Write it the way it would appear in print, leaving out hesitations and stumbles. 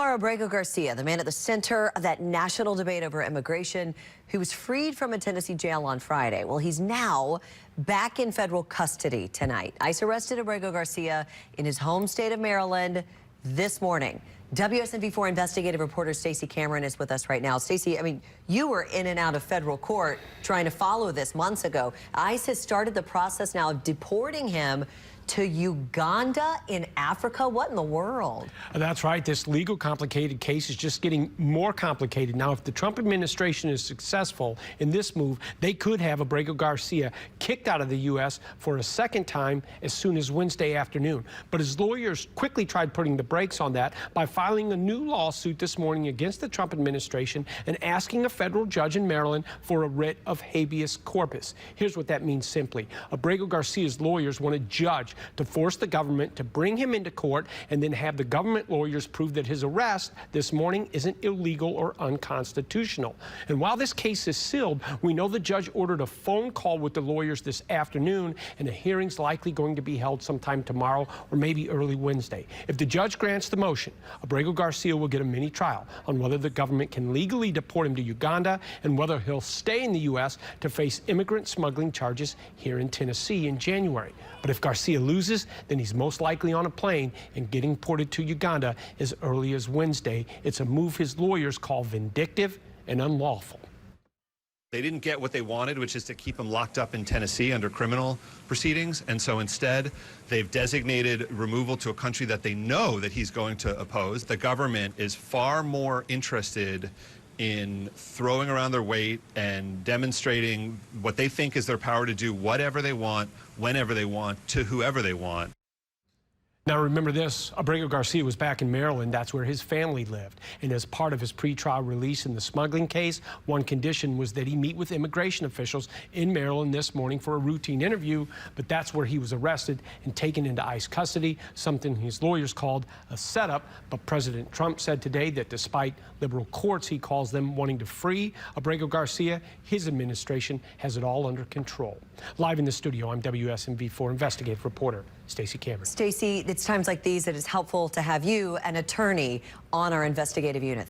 Kilmar Abrego Garcia, the man at the center of that national debate over immigration, who was freed from a Tennessee jail on Friday. Well, he's now back in federal custody tonight. ICE arrested Abrego Garcia in his home state of Maryland this morning. WSMV4 investigative reporter Stacey Cameron is with us right now. Stacey, I mean, you were in and out of federal court trying to follow this months ago. ICE has started the process now of deporting him to Uganda in Africa. What in the world? That's right. This legal complicated case is just getting more complicated. Now, if the Trump administration is successful in this move, they could have Abrego Garcia kicked out of the U.S. for a second time as soon as Wednesday afternoon. But his lawyers quickly tried putting the brakes on that by filing a new lawsuit this morning against the Trump administration and asking a federal judge in Maryland for a writ of habeas corpus. Here's what that means simply. Abrego Garcia's lawyers want a judge to force the government to bring him into court and then have the government lawyers prove that his arrest this morning isn't illegal or unconstitutional. And while this case is sealed, we know the judge ordered a phone call with the lawyers this afternoon, and the hearing's likely going to be held sometime tomorrow or maybe early Wednesday. If the judge grants the motion, Abrego Garcia will get a mini trial on whether the government can legally deport him to Uganda and whether he'll stay in the U.S. to face immigrant smuggling charges here in Tennessee in January. But if Garcia loses, then he's most likely on a plane and getting ported to Uganda as early as Wednesday. It's a move his lawyers call vindictive and unlawful. They didn't get what they wanted, which is to keep him locked up in Tennessee under criminal proceedings. And so instead, they've designated removal to a country that they know that he's going to oppose. The government is far more interested in throwing around their weight and demonstrating what they think is their power to do whatever they want, whenever they want, to whoever they want. Now remember this, Abrego Garcia was back in Maryland. That's where his family lived. And as part of his pretrial release in the smuggling case, one condition was that he meet with immigration officials in Maryland this morning for a routine interview. But that's where he was arrested and taken into ICE custody, something his lawyers called a setup. But President Trump said today that despite liberal courts, he calls them, wanting to free Abrego Garcia, his administration has it all under control. Live in the studio, I'm WSMV4 investigative reporter Stacey Cameron. Stacey, it's times like these that it's helpful to have you, an attorney, on our investigative unit.